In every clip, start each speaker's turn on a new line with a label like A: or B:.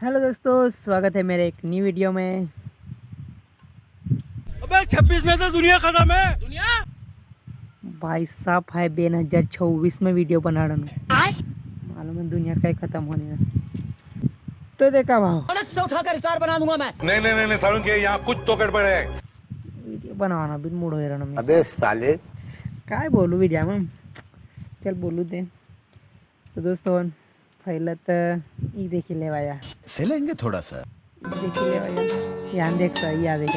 A: Hello दोस्तों, स्वागत है मेरे एक न्यू वीडियो में।
B: अबे 26 में तो दुनिया खत्म है। दुनिया
A: भाई साहब है 2026 में वीडियो बना रहा हूँ। मालूम है दुनिया का ही खत्म होने है। तो देखा भाव
C: से उठाकर स्टार बना दूंगा मैं।
D: नहीं सारुण के यहाँ कुछ तो गड़बड़ है।
A: वीडियो बनाना भी मूड हो रहा ना।
D: अबे साले
A: काय बोलू वीडियो में, चल बोलू दे। तो दोस्तों पहिलं तर ई देखील लेवाया
D: से लेंगे थोड़ा सा।
A: देखील लेवाया यहाँ देख सा या देख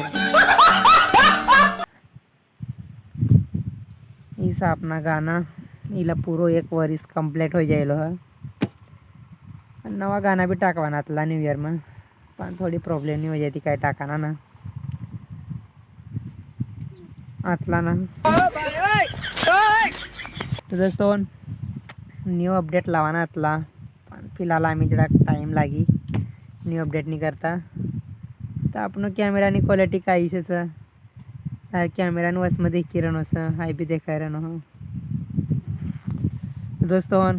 A: ईसा अपना गाना इला पूरो एक वरिस कंप्लीट हो जाएलो है। नवा गाना भी टाकवाना आतला न्यू ईयर में, पण थोड़ी प्रॉब्लेम नहीं हो जाती काय टाकाना ना आतला ना। तो दोस्तों न्यू अपडेट लावाना आतला, पण फिलहाल आम्ही जरा टाइम लागी न्यू अपडेट नहीं करता। तर आपण कॅमेरानी क्वालिटी काय इशेचं कॅमेरानं वसमध्ये देखी रहनो सा हाय भी देखा रहनो हो। दोस्तों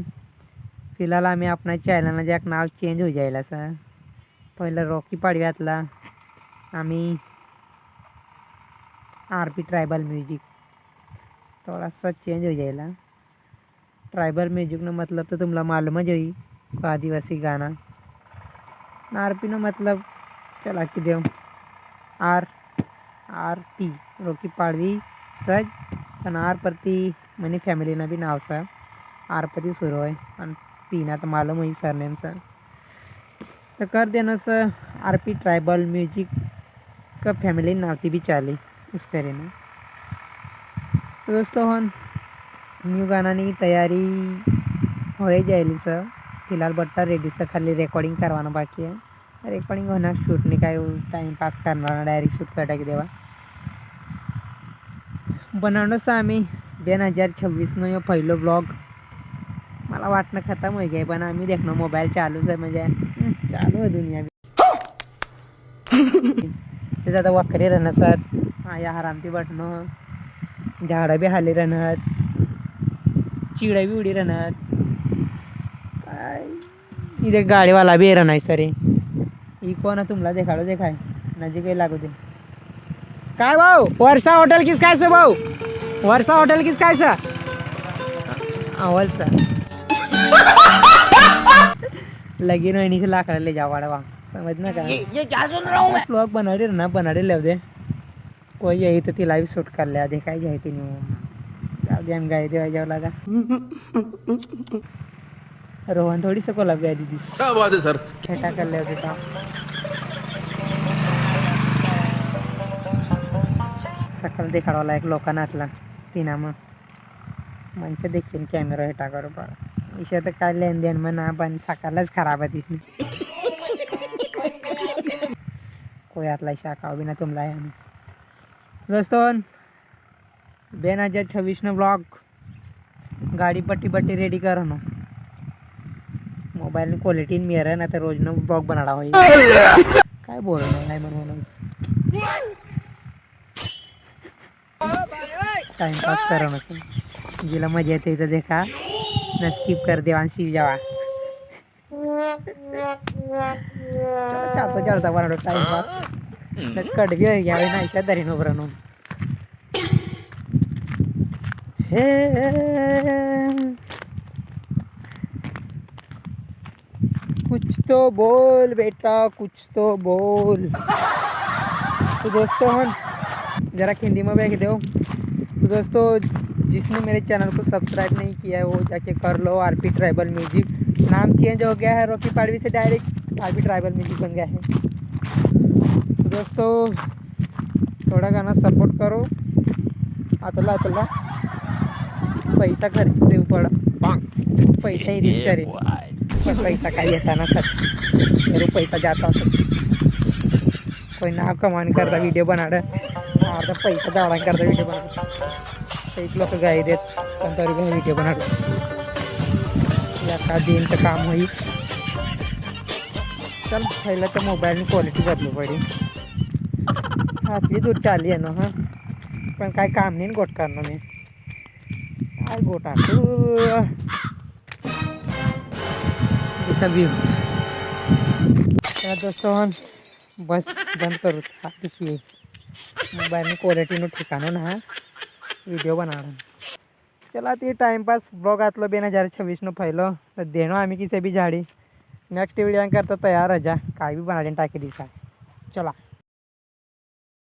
A: फिलहाल आम्ही अपना चॅनलला जॅक नाव चेंज हो जायला सा। पहिलं रॉकी पाडव्यातला आम्ही आरपी ट्राइबल म्यूजिक थोड़ा सा चेंज हो जाएगा। ट्राइबल म्यूजिक न मतलब तो तुमला मालूम ही होई को आदिवासी गाना। आरपी न मतलब चला कि देव आर पी रॉकी पाडवी सज पण आर प्रति मनी फॅमिली ना भी नाव सा आर प्रति सुरू आहे आणि पी ना तो मालूम होई सरनेम सा। तो कर देना सा आरपी ट्राइबल म्यूजिक का फॅमिली नावती भी चाली इस करे ना। तो दोस्तों हम न्यू गाना की तैयारी हो जाएगी सर। फिलहाल बट्टा रेडी से खाली रिकॉर्डिंग करवाना बाकी है। रिकॉर्डिंग होना शूट नहीं काय टाइम पास करना डायरेक्ट शूट कटा की देवा बनावणं सा आम्ही 2026 नो यो पहिलो ब्लॉग मला वाटणं खतम हो गया, पण आम्ही देखणं मोबाईल चालूच आहे म्हणजे चालू आहे दुनिया ते आता वखरे राहणार आया हरामती बटणं झाडं बी हाली राहणार चिड़ा भी उड़ी रहना इधर गाड़ी वाला भी रहना सरे ई कोण तुमला देखाडो देखाय नजीक लागू दे काय भाऊ वर्षा होटल किस काय से भाऊ वर्षा होटल किस काय सा अवल सा लगी रोहिणी से लाकर ले जाओ वाड़ा समझ ना का
C: ये क्या सुन रहा हूँ मैं।
A: ब्लॉग बना रहे ले दे कोई यही तो ती लाइव शूट कर लिया देखा जाए तीन हम गाय देवा जाओ लगा। रोहन थोड़ी सको लग गया दीदी
D: क्या बात है सर।
A: छटा कर ले देता सकल देखा वाला एक लोका नाचला तीना में मंच देखील कॅमेरा हेटा करो पड़ा इसे तो काय लेन देन में ना पण सकाळच खराब है इसमें कोई आतला शाखा भी ना तुमला है। दोस्तों 2026 नो ब्लॉग गाड़ी पट्टी रेडी करो ना मोबाइल में क्वालिटी मेरा ना तो रोज न ब्लॉग बनाड़ा हो काय बोल रहा है म्हणून टाइम पास करो ना सर जिला मजा येते तो देखा न स्किप कर देवान शिव जावा चलो चलता बनाडो टाइम पास कट भी हो गया ना ऐसा दरी नो बरनो हे कुछ तो बोल बेटा कुछ तो बोल। तो दोस्तों हम जरा हिंदी में बैठ दो। तो दोस्तों जिसने मेरे चैनल को सब्सक्राइब नहीं किया है वो जाके कर लो। आरपी ट्राइबल म्यूजिक नाम चेंज हो गया है, रॉकी पाडवी से डायरेक्ट आरपी ट्राइबल म्यूजिक बन गया है। तो दोस्तों थोड़ा गाना सपोर्ट करो आतला पैसा खर्च देऊ पड़ा पैसा ही रिस्क करे पण पैसा काही येता ना सर मेरे पैसा जाता सर कोई नाव कमाने करता वीडियो बनाड़ा अर्धा पैसा दाड़ा करता वीडियो बना एक लोग गाई देत पण तरी भी वीडियो बना या दिन का काम हुई। चल पहले तो मोबाइल में क्वालिटी बदलू पड़ी आपली दूर चाली है ना हाँ पण काय काम नहीं गोट करना मैं काय गोटा व्यू चला दोस्तों बस बंद करो था देखिए मोबाइल में क्वालिटी नो ठिकानो ना वीडियो बना रहा चला ते टाइम पास ब्लॉग आतलो 2026 नो पहिलो तर देनो आम्ही किसे भी झाडी नेक्स्ट वीडियो करता तयार रजा काय भी बनाने टाकी दिसा चला